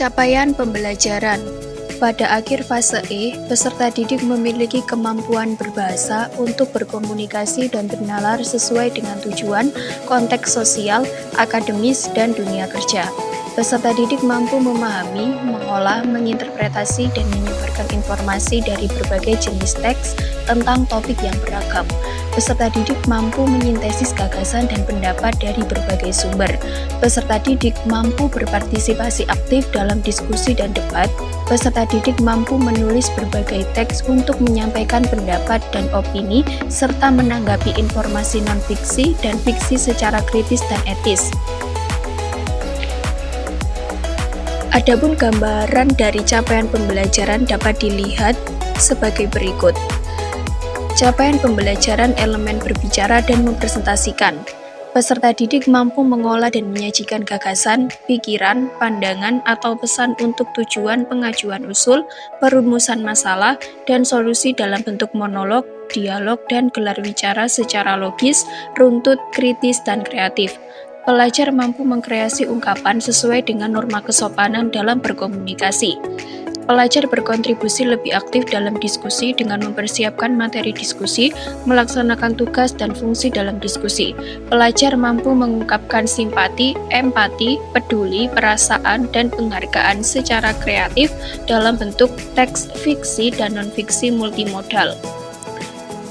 Capaian pembelajaran. Pada akhir fase E, peserta didik memiliki kemampuan berbahasa untuk berkomunikasi dan bernalar sesuai dengan tujuan, konteks sosial, akademis, dan dunia kerja. Peserta didik mampu memahami, mengolah, menginterpretasi, dan menyebarkan informasi dari berbagai jenis teks tentang topik yang beragam. Peserta didik mampu menyintesis gagasan dan pendapat dari berbagai sumber. Peserta didik mampu berpartisipasi aktif dalam diskusi dan debat. Peserta didik mampu menulis berbagai teks untuk menyampaikan pendapat dan opini, serta menanggapi informasi non-fiksi dan fiksi secara kritis dan etis. Adapun gambaran dari capaian pembelajaran dapat dilihat sebagai berikut. Capaian pembelajaran elemen berbicara dan mempresentasikan. Peserta didik mampu mengolah dan menyajikan gagasan, pikiran, pandangan, atau pesan untuk tujuan pengajuan usul, perumusan masalah, dan solusi dalam bentuk monolog, dialog, dan gelar bicara secara logis, runtut, kritis, dan kreatif. Pelajar mampu mengkreasi ungkapan sesuai dengan norma kesopanan dalam berkomunikasi. Pelajar berkontribusi lebih aktif dalam diskusi dengan mempersiapkan materi diskusi, melaksanakan tugas dan fungsi dalam diskusi. Pelajar mampu mengungkapkan simpati, empati, peduli, perasaan, dan penghargaan secara kreatif dalam bentuk teks fiksi dan non-fiksi multimodal.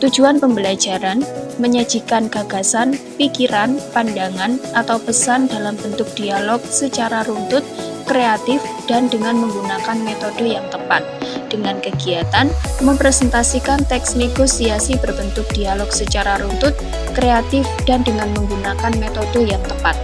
Tujuan pembelajaran menyajikan gagasan, pikiran, pandangan, atau pesan dalam bentuk dialog secara runtut, kreatif, dan dengan menggunakan metode yang tepat. Dengan kegiatan mempresentasikan teks negosiasi berbentuk dialog secara runtut, kreatif, dan dengan menggunakan metode yang tepat.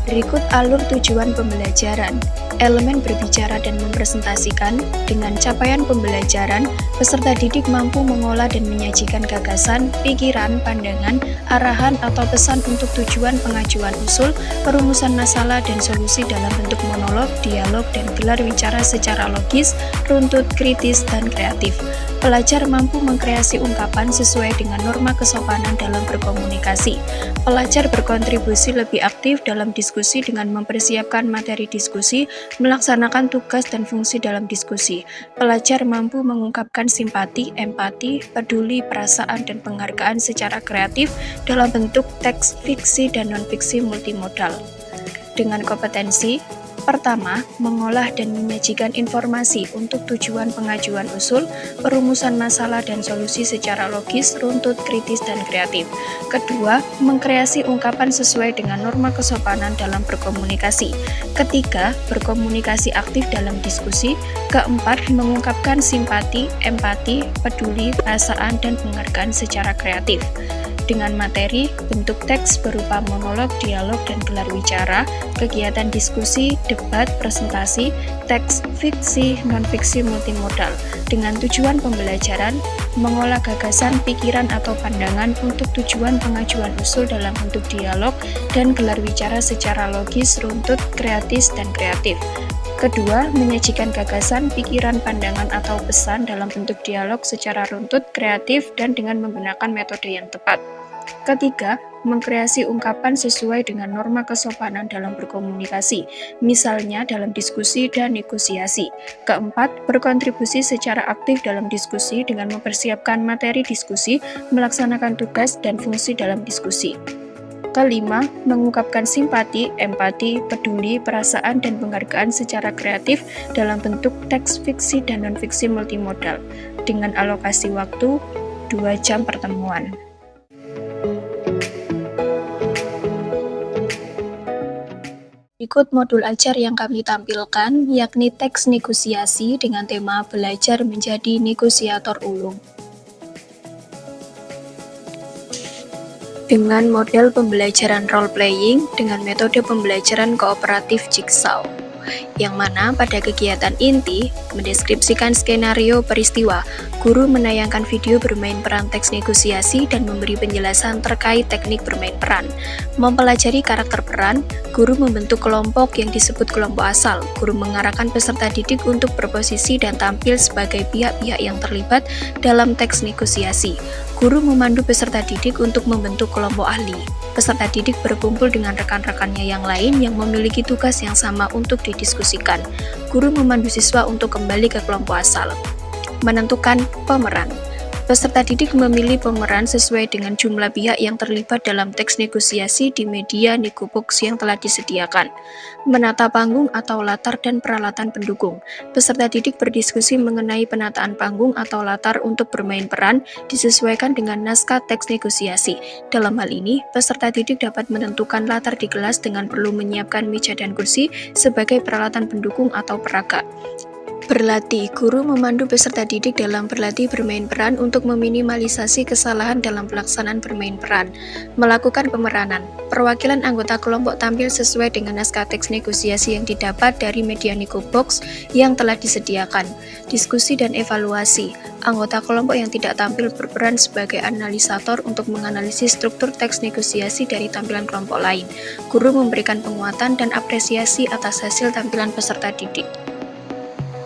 Berikut alur tujuan pembelajaran. Elemen berbicara dan mempresentasikan. Dengan capaian pembelajaran, peserta didik mampu mengolah dan menyajikan gagasan, pikiran, pandangan, arahan, atau pesan untuk tujuan pengajuan usul, perumusan masalah, dan solusi dalam bentuk monolog, dialog, dan gelar bicara secara logis, runtut, kritis, dan kreatif. Pelajar mampu mengkreasi ungkapan sesuai dengan norma kesopanan dalam berkomunikasi. Pelajar berkontribusi lebih aktif dalam diskusi dengan mempersiapkan materi diskusi, melaksanakan tugas dan fungsi dalam diskusi. Pelajar mampu mengungkapkan simpati, empati, peduli, perasaan, dan penghargaan secara kreatif dalam bentuk teks fiksi dan non-fiksi multimodal. Dengan kompetensi: pertama, mengolah dan menyajikan informasi untuk tujuan pengajuan usul, perumusan masalah dan solusi secara logis, runtut, kritis, dan kreatif. Kedua, mengkreasi ungkapan sesuai dengan norma kesopanan dalam berkomunikasi. Ketiga, berkomunikasi aktif dalam diskusi. Keempat, mengungkapkan simpati, empati, peduli, perasaan, dan penghargaan secara kreatif. Dengan materi, bentuk teks berupa monolog, dialog, dan gelar bicara, kegiatan diskusi, debat, presentasi, teks fiksi, non-fiksi multimodal. Dengan tujuan pembelajaran, mengolah gagasan, pikiran, atau pandangan untuk tujuan pengajuan usul dalam bentuk dialog dan gelar bicara secara logis, runtut, kreatif, dan kreatif. Kedua, menyajikan gagasan, pikiran, pandangan, atau pesan dalam bentuk dialog secara runtut, kreatif, dan dengan menggunakan metode yang tepat. Ketiga, mengkreasi ungkapan sesuai dengan norma kesopanan dalam berkomunikasi, misalnya dalam diskusi dan negosiasi. Keempat, berkontribusi secara aktif dalam diskusi dengan mempersiapkan materi diskusi, melaksanakan tugas dan fungsi dalam diskusi. Kelima, mengungkapkan simpati, empati, peduli, perasaan, dan penghargaan secara kreatif dalam bentuk teks fiksi dan non-fiksi multimodal, dengan alokasi waktu 2 jam pertemuan. Berikut modul ajar yang kami tampilkan, yakni teks negosiasi dengan tema belajar menjadi negosiator ulung. Dengan model pembelajaran role-playing dengan metode pembelajaran kooperatif Jigsaw, yang mana pada kegiatan inti mendeskripsikan skenario peristiwa, guru menayangkan video bermain peran teks negosiasi dan memberi penjelasan terkait teknik bermain peran. Mempelajari karakter peran, guru membentuk kelompok yang disebut kelompok asal. Guru mengarahkan peserta didik untuk berposisi dan tampil sebagai pihak-pihak yang terlibat dalam teks negosiasi. Guru memandu peserta didik untuk membentuk kelompok ahli. Peserta didik berkumpul dengan rekan-rekannya yang lain yang memiliki tugas yang sama untuk didiskusikan. Guru memandu siswa untuk kembali ke kelompok asal. Menentukan pemeran. Peserta didik memilih pemeran sesuai dengan jumlah pihak yang terlibat dalam teks negosiasi di media Negobox yang telah disediakan. Menata panggung atau latar dan peralatan pendukung. Peserta didik berdiskusi mengenai penataan panggung atau latar untuk bermain peran disesuaikan dengan naskah teks negosiasi. Dalam hal ini, peserta didik dapat menentukan latar di kelas dengan perlu menyiapkan meja dan kursi sebagai peralatan pendukung atau peraga. Berlatih, guru memandu peserta didik dalam berlatih bermain peran untuk meminimalisasi kesalahan dalam pelaksanaan bermain peran. Melakukan pemeranan, perwakilan anggota kelompok tampil sesuai dengan naskah teks negosiasi yang didapat dari media Negobox yang telah disediakan. Diskusi dan evaluasi, anggota kelompok yang tidak tampil berperan sebagai analisator untuk menganalisis struktur teks negosiasi dari tampilan kelompok lain. Guru memberikan penguatan dan apresiasi atas hasil tampilan peserta didik.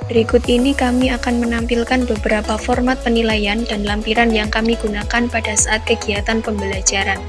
Berikut ini kami akan menampilkan beberapa format penilaian dan lampiran yang kami gunakan pada saat kegiatan pembelajaran.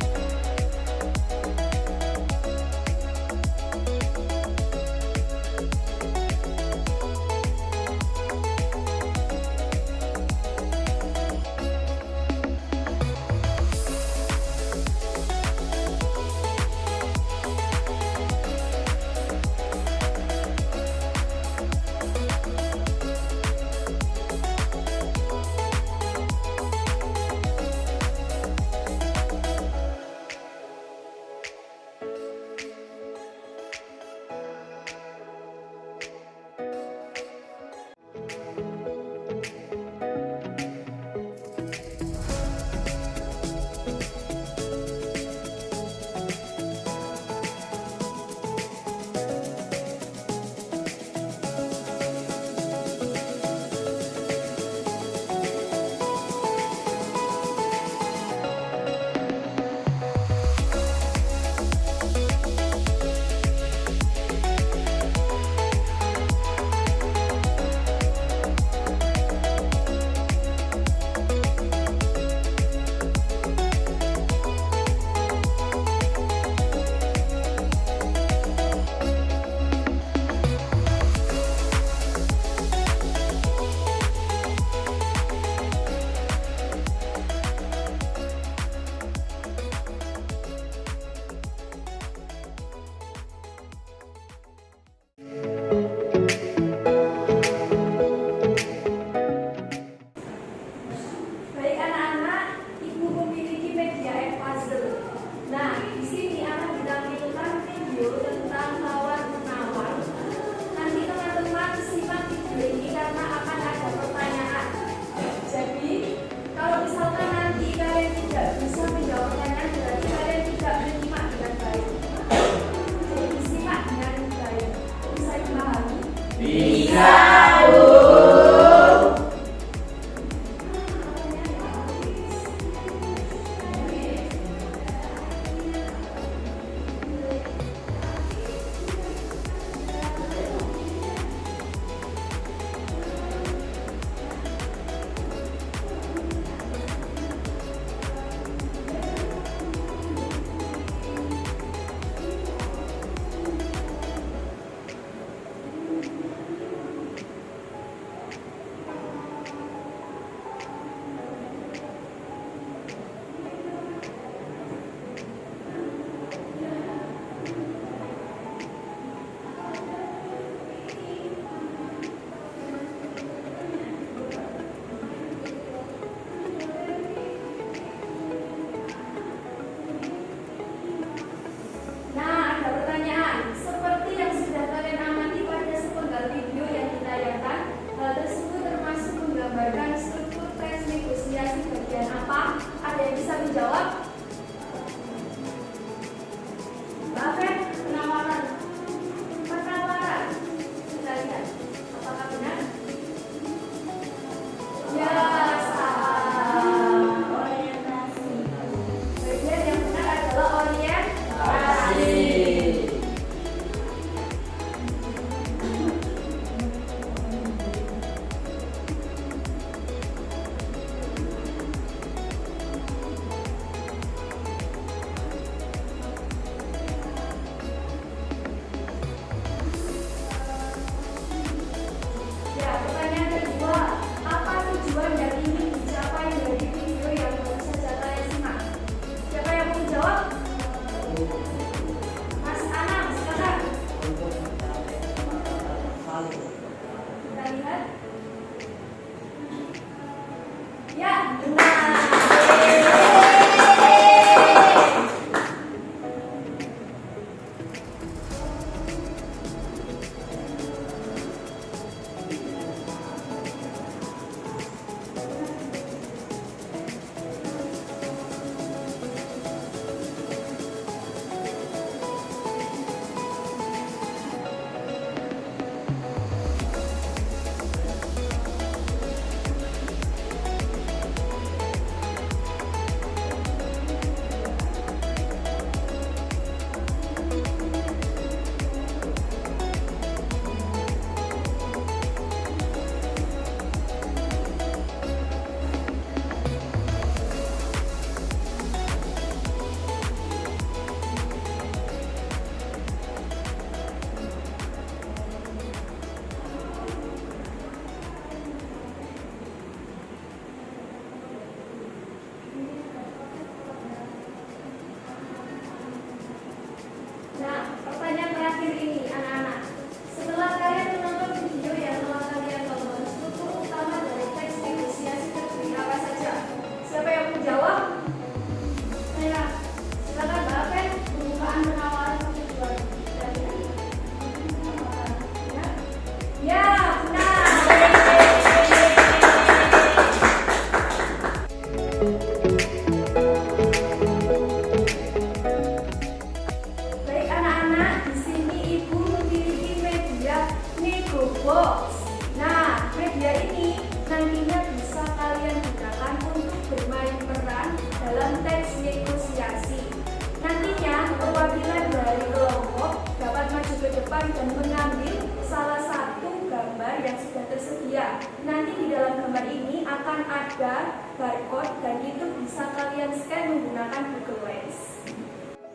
akan ada barcode dan itu bisa kalian scan menggunakan Google Lens.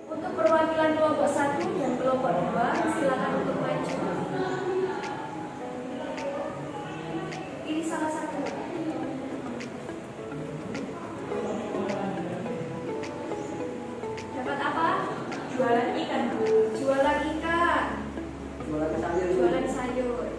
Untuk perwakilan kelompok 1 dan kelompok 2, silakan untuk maju. Ini salah satu. Dapat apa? Jualan ikan, Bu. Jualan ikan. Jualan sayur.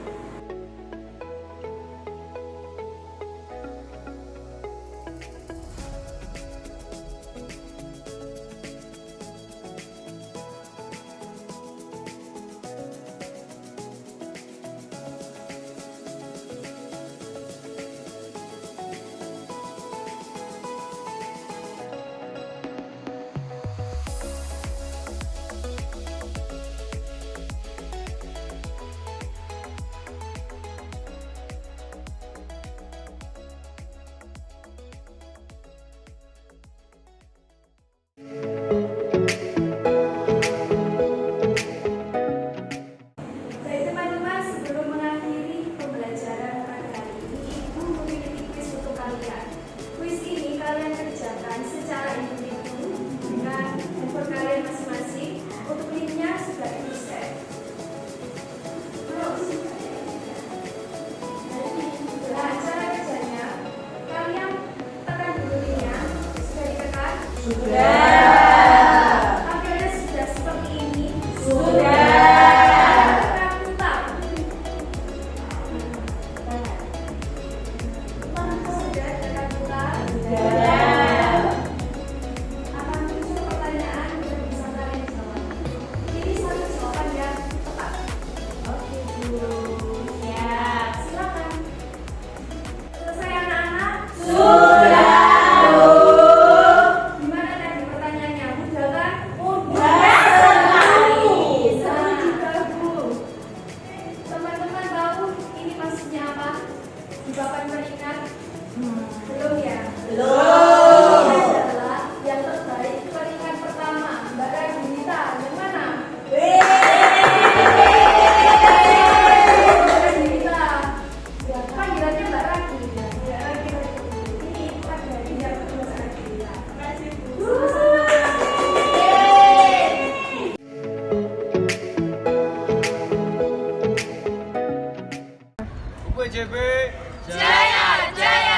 Tampilannya sudah seperti ini. Akan muncul pertanyaan yang bisa kalian jawab. Ini satu jawaban yang tepat. Oke, Bu. Ya, silakan. Selesai anak-anak? Bapak mengingat? Belum ya? Belum. Ini adalah yang terbaik peringkat pertama. Mbak Radinita, yang mana? Mbak Radinita. Ya, panggilannya Mbak Radinita. Ini Pak dari yang kedua Mbak Radinita. Terima kasih, Bu. UPJB Jaya, jaya.